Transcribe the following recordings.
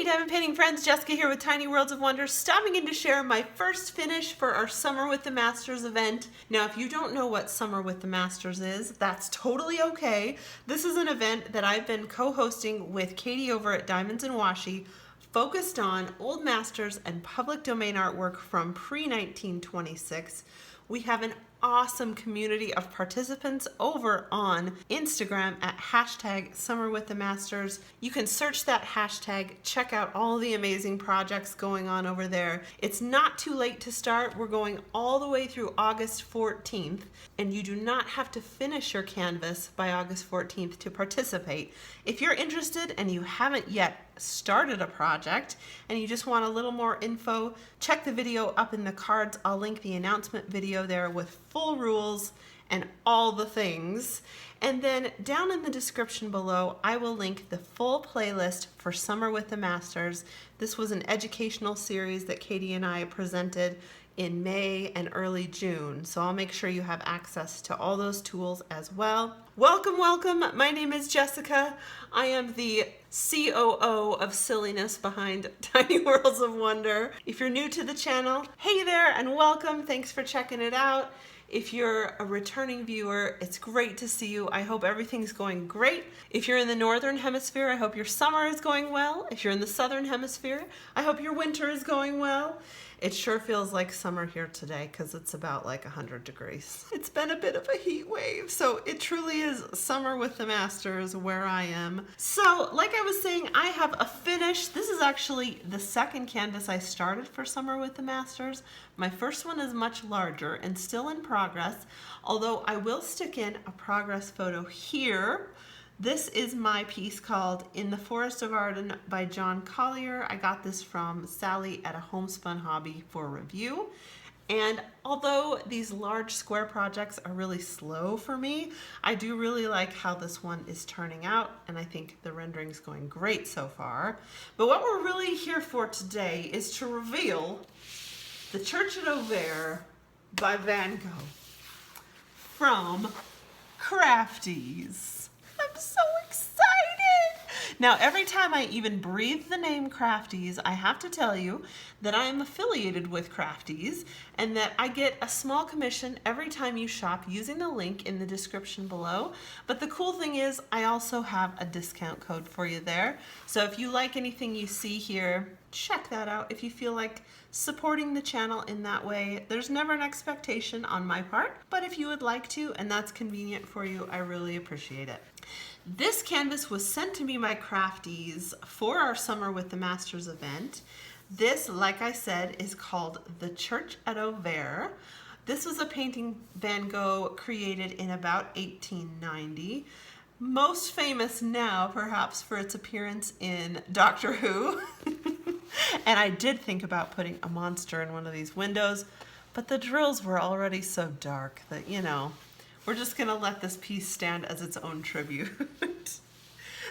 Diamond Painting friends, Jessica here with Tiny Worlds of Wonder, stopping in to share my first finish for our Summer with the Masters event. Now, if you don't know what Summer with the Masters is, that's totally okay. This is an event that I've been co-hosting with Katie over at Diamonds and Washi, focused on old masters and public domain artwork from pre-1926. We have an awesome community of participants over on Instagram at #SummerWithTheMasters. You can search that hashtag, check out all the amazing projects going on over there. It's not too late to start. We're going all the way through August 14th, and you do not have to finish your canvas by August 14th to participate. If you're interested and you haven't yet started a project and you just want a little more info, check the video up in the cards. I'll link the announcement video there with full rules and all the things. And then down in the description below, I will link the full playlist for Summer with the Masters. This was an educational series that Katie and I presented in May and early June. So I'll make sure you have access to all those tools as well. Welcome, welcome. My name is Jessica. I am the COO of silliness behind Tiny Worlds of Wonder. If you're new to the channel, hey there and welcome. Thanks for checking it out. If you're a returning viewer, it's great to see you. I hope everything's going great. If you're in the Northern Hemisphere, I hope your summer is going well. If you're in the Southern Hemisphere, I hope your winter is going well. It sure feels like summer here today because it's about like 100 degrees. It's been a bit of a heat wave, so it truly is Summer with the Masters where I am. So like I was saying, I have a finish. This is actually the second canvas I started for Summer with the Masters. My first one is much larger and still in progress, although I will stick in a progress photo here. This is my piece called In the Forest of Arden by John Collier. I got this from Sally at a Homespun Hobby for review. And although these large square projects are really slow for me, I do really like how this one is turning out, and I think the rendering's going great so far. But what we're really here for today is to reveal The Church at Auvers by Van Gogh from Crafties. I'm so excited! Now, every time I even breathe the name Crafties, I have to tell you that I am affiliated with Crafties and that I get a small commission every time you shop using the link in the description below. But the cool thing is I also have a discount code for you there. So if you like anything you see here, check that out. If you feel like supporting the channel in that way, there's never an expectation on my part, but if you would like to and that's convenient for you, I really appreciate it. This canvas was sent to me by Crafties for our Summer with the Masters event. This, like I said, is called The Church at Auvers. This was a painting Van Gogh created in about 1890. Most famous now, perhaps, for its appearance in Doctor Who. And I did think about putting a monster in one of these windows, but the drills were already so dark that, you know, we're just gonna let this piece stand as its own tribute.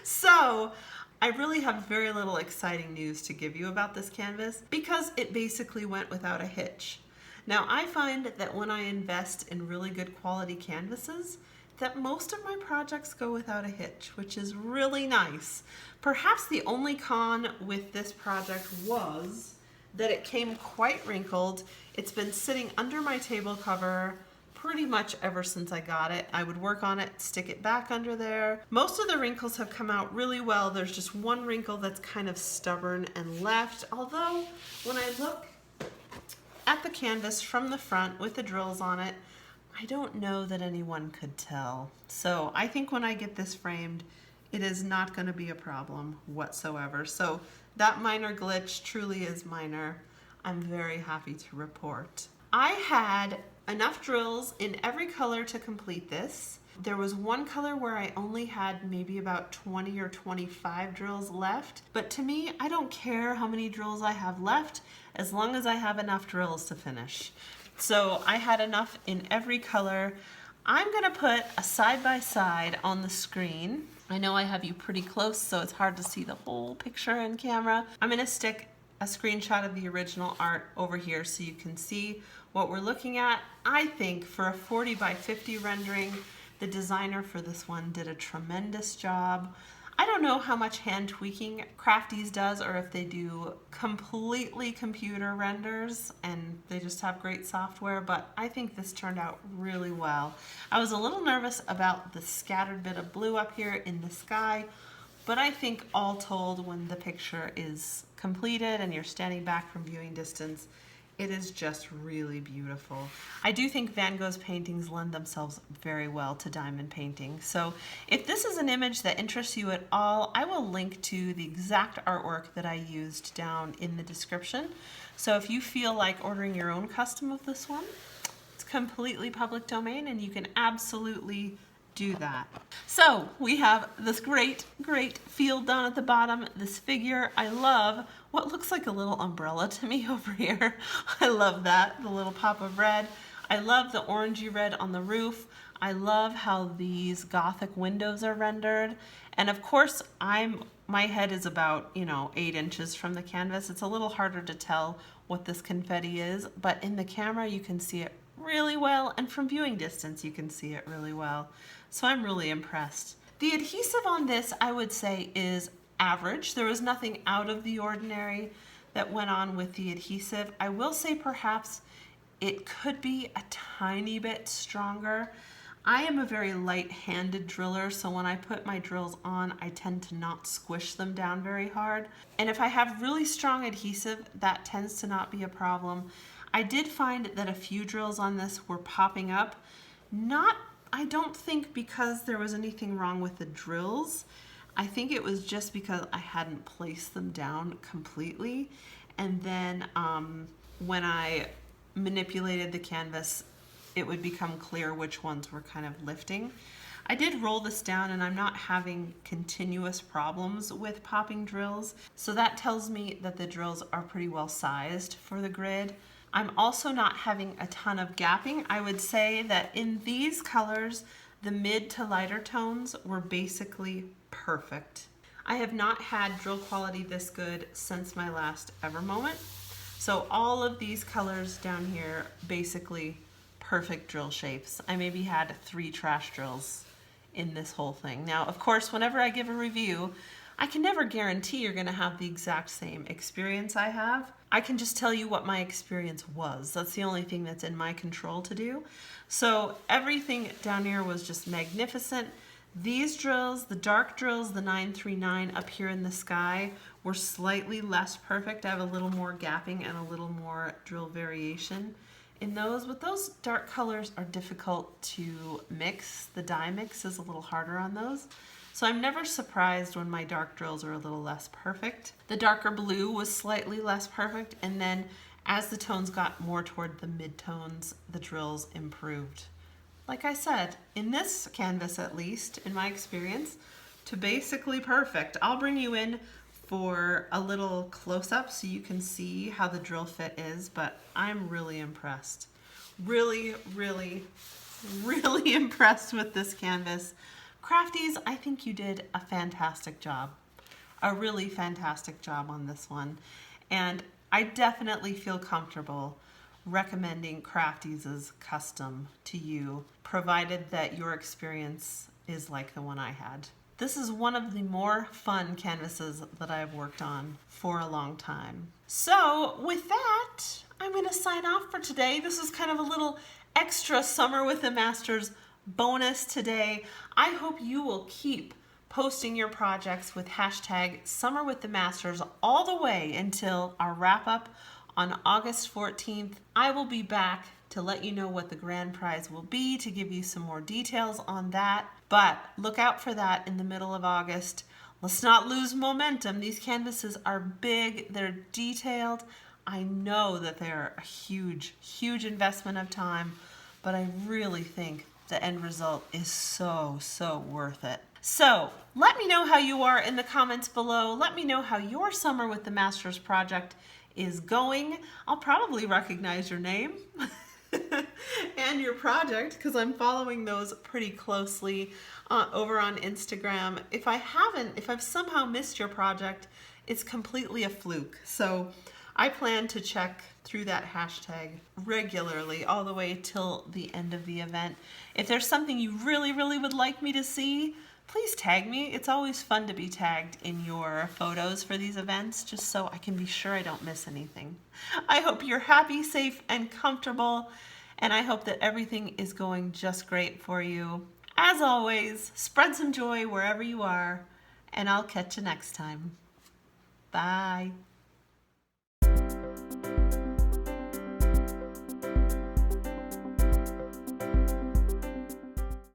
So, I really have very little exciting news to give you about this canvas because it basically went without a hitch. Now, I find that when I invest in really good quality canvases, that most of my projects go without a hitch, which is really nice. Perhaps the only con with this project was that it came quite wrinkled. It's been sitting under my table cover pretty much ever since I got it. I would work on it, stick it back under there. Most of the wrinkles have come out really well. There's just one wrinkle that's kind of stubborn and left, although when I look at the canvas from the front with the drills on it, I don't know that anyone could tell. So I think when I get this framed, it is not going to be a problem whatsoever. So that minor glitch truly is minor. I'm very happy to report. I had enough drills in every color to complete this. There was one color where I only had maybe about 20 or 25 drills left, but to me, I don't care how many drills I have left as long as I have enough drills to finish. So I had enough in every color. I'm gonna put a side-by-side on the screen. I know I have you pretty close, so it's hard to see the whole picture in camera. I'm gonna stick a screenshot of the original art over here so you can see what we're looking at. I think for a 40 by 50 rendering, the designer for this one did a tremendous job. I don't know how much hand tweaking Crafties does, or if they do completely computer renders and they just have great software, but I think this turned out really well. I was a little nervous about the scattered bit of blue up here in the sky, but I think all told, when the picture is completed and you're standing back from viewing distance, it is just really beautiful. I do think Van Gogh's paintings lend themselves very well to diamond painting. So if this is an image that interests you at all, I will link to the exact artwork that I used down in the description. So if you feel like ordering your own custom of this one, it's completely public domain and you can absolutely do that. So we have this great field down at the bottom, this figure. I love what looks like a little umbrella to me over here. I love that, the little pop of red. I love the orangey red on the roof. I love how these Gothic windows are rendered. And of course, my head is about, 8 inches from the canvas. It's a little harder to tell what this confetti is, but in the camera you can see it really well, and from viewing distance you can see it really well. So I'm really impressed. The adhesive on this, I would say, is average. There was nothing out of the ordinary that went on with the adhesive. I will say perhaps it could be a tiny bit stronger. I am a very light-handed driller, so when I put my drills on, I tend to not squish them down very hard. And if I have really strong adhesive, that tends to not be a problem. I did find that a few drills on this were popping up. I don't think because there was anything wrong with the drills. I think it was just because I hadn't placed them down completely. And then when I manipulated the canvas, it would become clear which ones were kind of lifting. I did roll this down and I'm not having continuous problems with popping drills. So that tells me that the drills are pretty well sized for the grid. I'm also not having a ton of gapping. I would say that in these colors, the mid to lighter tones were basically perfect. I have not had drill quality this good since my last ever moment. So all of these colors down here, basically perfect drill shapes. I maybe had 3 trash drills in this whole thing. Now, of course, whenever I give a review, I can never guarantee you're gonna have the exact same experience I have. I can just tell you what my experience was. That's the only thing that's in my control to do. So everything down here was just magnificent. These drills, the dark drills, the 939 up here in the sky, were slightly less perfect. I have a little more gapping and a little more drill variation in those, but those dark colors are difficult to mix. The dye mix is a little harder on those. So I'm never surprised when my dark drills are a little less perfect. The darker blue was slightly less perfect, and then as the tones got more toward the mid-tones, the drills improved. Like I said, in this canvas at least, in my experience, to basically perfect. I'll bring you in for a little close-up so you can see how the drill fit is, but I'm really impressed. Really impressed with this canvas. Crafties, I think you did a fantastic job. A really fantastic job on this one. And I definitely feel comfortable recommending Crafties' custom to you, provided that your experience is like the one I had. This is one of the more fun canvases that I've worked on for a long time. So with that, I'm gonna sign off for today. This is kind of a little extra Summer with the Masters bonus today. I hope you will keep posting your projects with hashtag Summer with the Masters all the way until our wrap up on August 14th. I will be back to let you know what the grand prize will be, to give you some more details on that. But look out for that in the middle of August. Let's not lose momentum. These canvases are big, they're detailed. I know that they're a huge investment of time, but I really think the end result is so worth it. So let me know how you are in the comments below. Let me know how your Summer with the Masters project is going. I'll probably recognize your name and your project because I'm following those pretty closely over on Instagram. If I've somehow missed your project, it's completely a fluke. So I plan to check through that hashtag regularly all the way till the end of the event. If there's something you really would like me to see, please tag me. It's always fun to be tagged in your photos for these events, just so I can be sure I don't miss anything. I hope you're happy, safe, and comfortable, and I hope that everything is going just great for you. As always, spread some joy wherever you are, and I'll catch you next time. Bye.